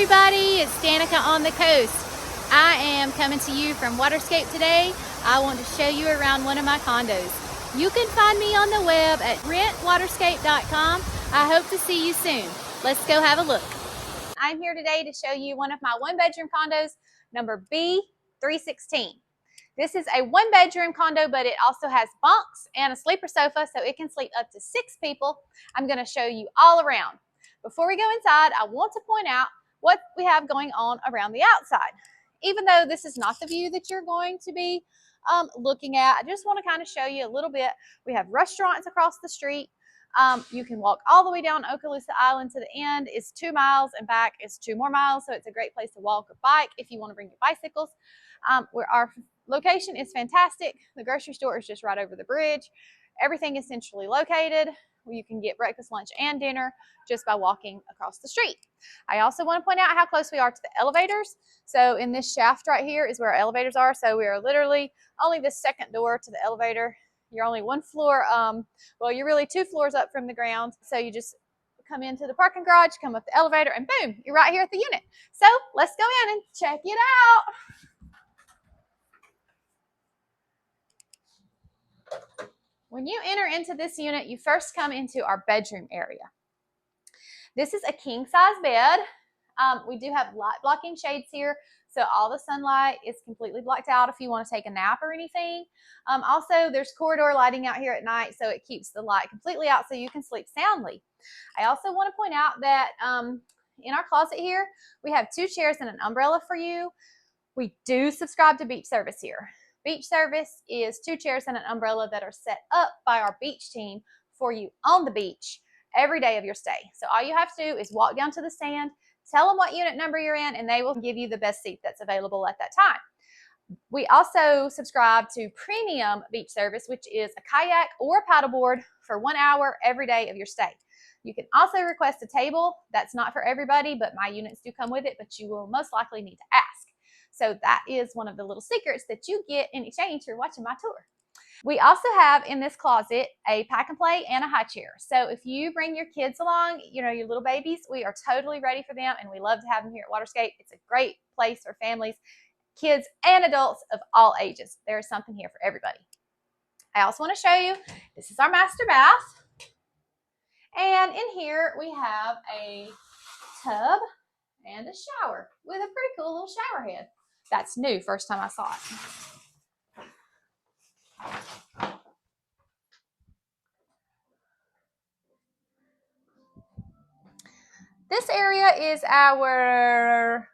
everybody, it's Danica on the coast. I am coming to you from Waterscape today. I want to show you around one of my condos. You can find me on the web at rentwaterscape.com. I hope to see you soon. Let's go have a look. I'm here today to show you one of my one-bedroom condos, number B316. This is a one-bedroom condo, but it also has bunks and a sleeper sofa, so it can sleep up to 6 people. I'm going to show you all around. Before we go inside, I want to point out what we have going on around the outside. Even though this is not the view that you're going to be looking at, I just want to kind of show you a little bit. We have restaurants across the street. You can walk all the way down Okaloosa Island to the end. It's 2 miles, and back is 2 more miles, so it's a great place to walk or bike if you want to bring your bicycles. Our location is fantastic. The grocery store is just right over the bridge. Everything is centrally located. You can get breakfast, lunch, and dinner just by walking across the street. I also want to point out how close we are to the elevators. So in this shaft right here is where our elevators are. So we are literally only the second door to the elevator. You're only 1 floor, well, you're really 2 floors up from the ground. So you just come into the parking garage, come up the elevator, and boom, you're right here at the unit. So let's go in and check it out. When you enter into this unit, you first come into our bedroom area. This is a king-size bed. We do have light blocking shades here, so all the sunlight is completely blocked out if you want to take a nap or anything. Also, there's corridor lighting out here at night, so it keeps the light completely out so you can sleep soundly. I also want to point out that in our closet here, we have 2 chairs and an umbrella for you. We do subscribe to beach service here. Beach service is 2 chairs and an umbrella that are set up by our beach team for you on the beach every day of your stay. So all you have to do is walk down to the sand, tell them what unit number you're in, and they will give you the best seat that's available at that time. We also subscribe to premium beach service, which is a kayak or a paddleboard for 1 hour every day of your stay. You can also request a table. That's not for everybody, but my units do come with it, but you will most likely need to ask. So that is one of the little secrets that you get in exchange for watching my tour. We also have in this closet a pack and play and a high chair. So if you bring your kids along, your little babies, we are totally ready for them, and we love to have them here at Waterscape. It's a great place for families, kids, and adults of all ages. There's something here for everybody. I also want to show you, this is our master bath. And in here we have a tub and a shower with a pretty cool little shower head. That's new, first time I saw it. This area is our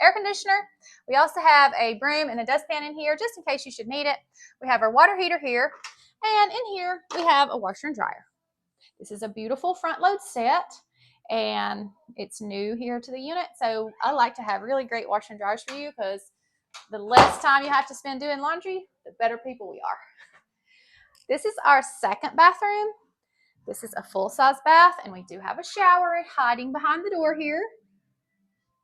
air conditioner. We also have a broom and a dustpan in here, just in case you should need it. We have our water heater here, and in here we have a washer and dryer. This is a beautiful front load set, and it's new here to the unit, so I like to have really great washer and dryers for you, because the less time you have to spend doing laundry, the better people we are. This is our second bathroom. This is a full-size bath, and we do have a shower hiding behind the door here.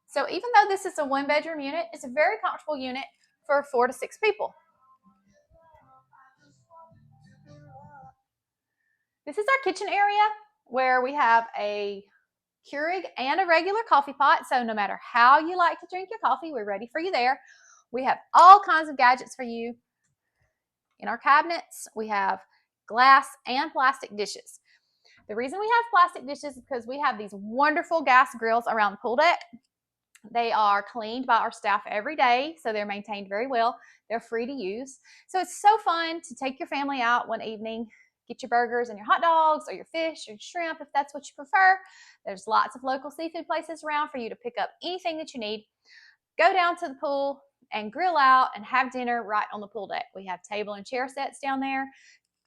So even though this is a one-bedroom unit, it's a very comfortable unit for 4 to 6 people. This is our kitchen area, where we have a Keurig and a regular coffee pot. So no matter how you like to drink your coffee, we're ready for you there. We have all kinds of gadgets for you. In our cabinets, we have glass and plastic dishes. The reason we have plastic dishes is because we have these wonderful gas grills around the pool deck. They are cleaned by our staff every day, so they're maintained very well. They're free to use. So it's so fun to take your family out one evening, get your burgers and your hot dogs, or your fish or shrimp if that's what you prefer. There's lots of local seafood places around for you to pick up anything that you need. Go down to the pool and grill out and have dinner right on the pool deck. We have table and chair sets down there.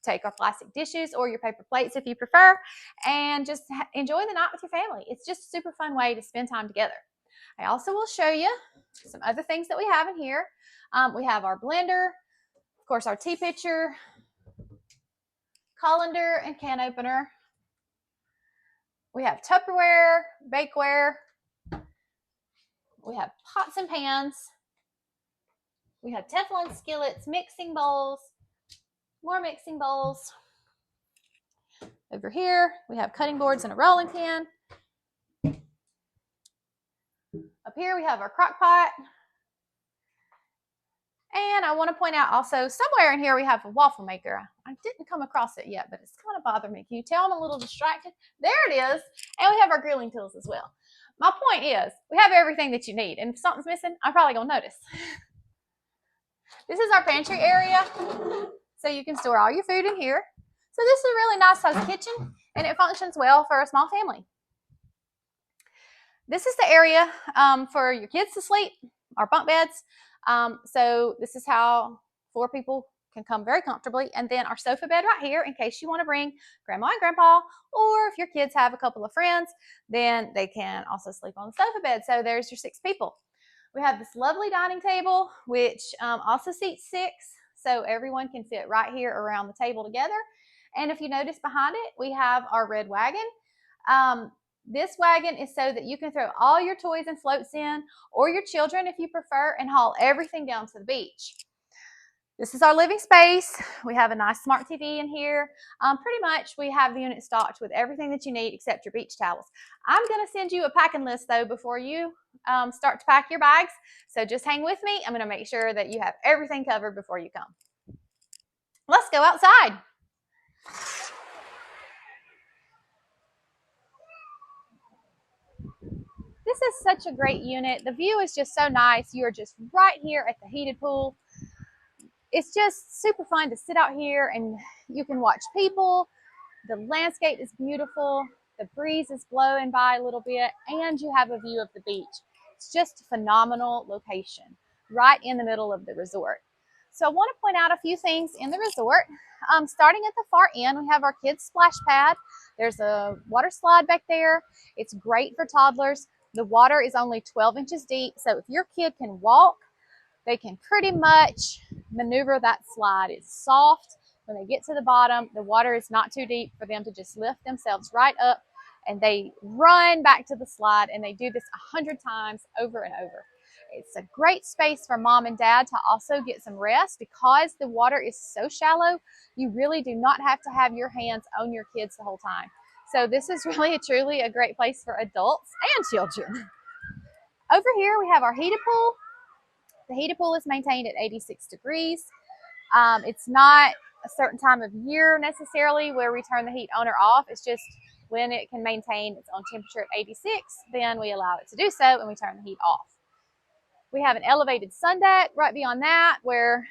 Take our plastic dishes or your paper plates if you prefer, and just enjoy the night with your family. It's just a super fun way to spend time together. I also will show you some other things that we have in here. We have our blender, of course, our tea pitcher, colander and can opener. We have Tupperware, bakeware. We have pots and pans. We have Teflon skillets, mixing bowls, more mixing bowls. Over here, we have cutting boards and a rolling pin. Up here we have our crock pot. And I want to point out also, somewhere in here we have a waffle maker. I didn't come across it yet, but it's kind of bothering me. Can you tell I'm a little distracted? There it is. And we have our grilling tools as well. My point is, we have everything that you need. And if something's missing, I'm probably going to notice. This is our pantry area. So you can store all your food in here. So this is a really nice size kitchen, and it functions well for a small family. This is the area for your kids to sleep, our bunk beds. So this is how 4 people can come very comfortably. And then our sofa bed right here, in case you want to bring grandma and grandpa, or if your kids have a couple of friends, then they can also sleep on the sofa bed. So there's your 6 people. We have this lovely dining table, which also seats 6. So everyone can fit right here around the table together. And if you notice behind it, we have our red wagon. This wagon is so that you can throw all your toys and floats in, or your children if you prefer, and haul everything down to the beach. This is our living space. We have a nice smart TV in here. Pretty much we have the unit stocked with everything that you need except your beach towels. I'm going to send you a packing list though before you start to pack your bags. So just hang with me. I'm going to make sure that you have everything covered before you come. Let's go outside. This is such a great unit. The view is just so nice. You are just right here at the heated pool. It's just super fun to sit out here and you can watch people. The landscape is beautiful. The breeze is blowing by a little bit, and you have a view of the beach. It's just a phenomenal location right in the middle of the resort. So I want to point out a few things in the resort. Starting at the far end, we have our kids splash pad. There's a water slide back there. It's great for toddlers. The water is only 12 inches deep, so if your kid can walk, they can pretty much maneuver that slide. It's soft. When they get to the bottom, the water is not too deep for them to just lift themselves right up, and they run back to the slide, and they do this 100 times over and over. It's a great space for mom and dad to also get some rest. Because the water is so shallow, you really do not have to have your hands on your kids the whole time. So this is really truly a great place for adults and children. Over here we have our heated pool. The heated pool is maintained at 86 degrees. It's not a certain time of year necessarily where we turn the heat on or off. It's just when it can maintain its own temperature at 86, then we allow it to do so and we turn the heat off. We have an elevated sun deck right beyond that where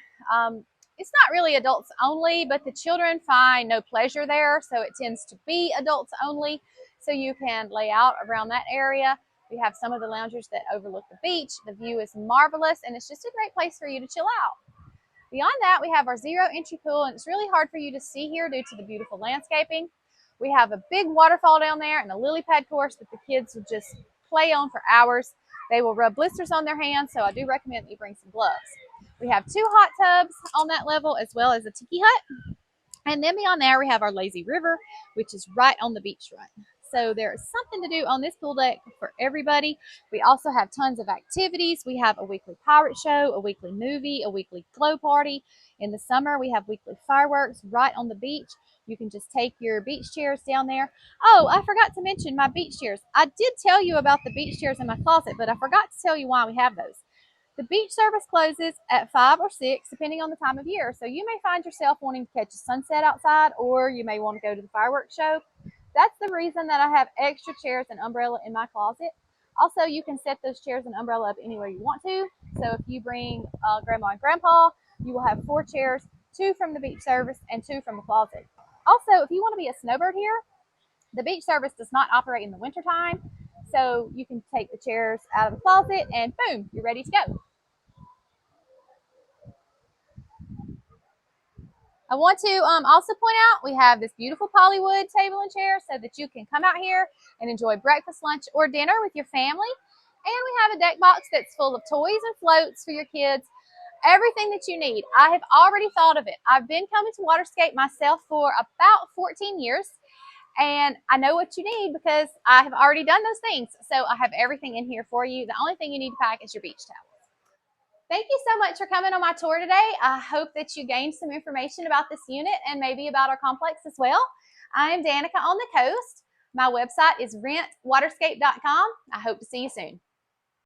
it's not really adults only, but the children find no pleasure there, so it tends to be adults only. So you can lay out around that area. We have some of the loungers that overlook the beach. The view is marvelous, and it's just a great place for you to chill out. Beyond that, we have our zero entry pool, and it's really hard for you to see here due to the beautiful landscaping. We have a big waterfall down there and a lily pad course that the kids will just play on for hours. They will rub blisters on their hands, so I do recommend that you bring some gloves. We have 2 hot tubs on that level, as well as a tiki hut. And then beyond there, we have our lazy river, which is right on the beachfront. So there is something to do on this pool deck for everybody. We also have tons of activities. We have a weekly pirate show, a weekly movie, a weekly glow party. In the summer, we have weekly fireworks right on the beach. You can just take your beach chairs down there. Oh, I forgot to mention my beach chairs. I did tell you about the beach chairs in my closet, but I forgot to tell you why we have those. The beach service closes at 5 or 6, depending on the time of year. So you may find yourself wanting to catch a sunset outside, or you may want to go to the fireworks show. That's the reason that I have extra chairs and umbrella in my closet. Also, you can set those chairs and umbrella up anywhere you want to. So if you bring grandma and grandpa, you will have 4 chairs, 2 from the beach service and 2 from the closet. Also, if you want to be a snowbird here, the beach service does not operate in the wintertime. So you can take the chairs out of the closet and boom, you're ready to go. I want to also point out we have this beautiful polywood table and chair so that you can come out here and enjoy breakfast, lunch, or dinner with your family. And we have a deck box that's full of toys and floats for your kids. Everything that you need. I have already thought of it. I've been coming to Waterscape myself for about 14 years. And I know what you need because I have already done those things. So I have everything in here for you. The only thing you need to pack is your beach towel. Thank you so much for coming on my tour today. I hope that you gained some information about this unit and maybe about our complex as well. I am Danica on the coast. My website is rentwaterscape.com. I hope to see you soon.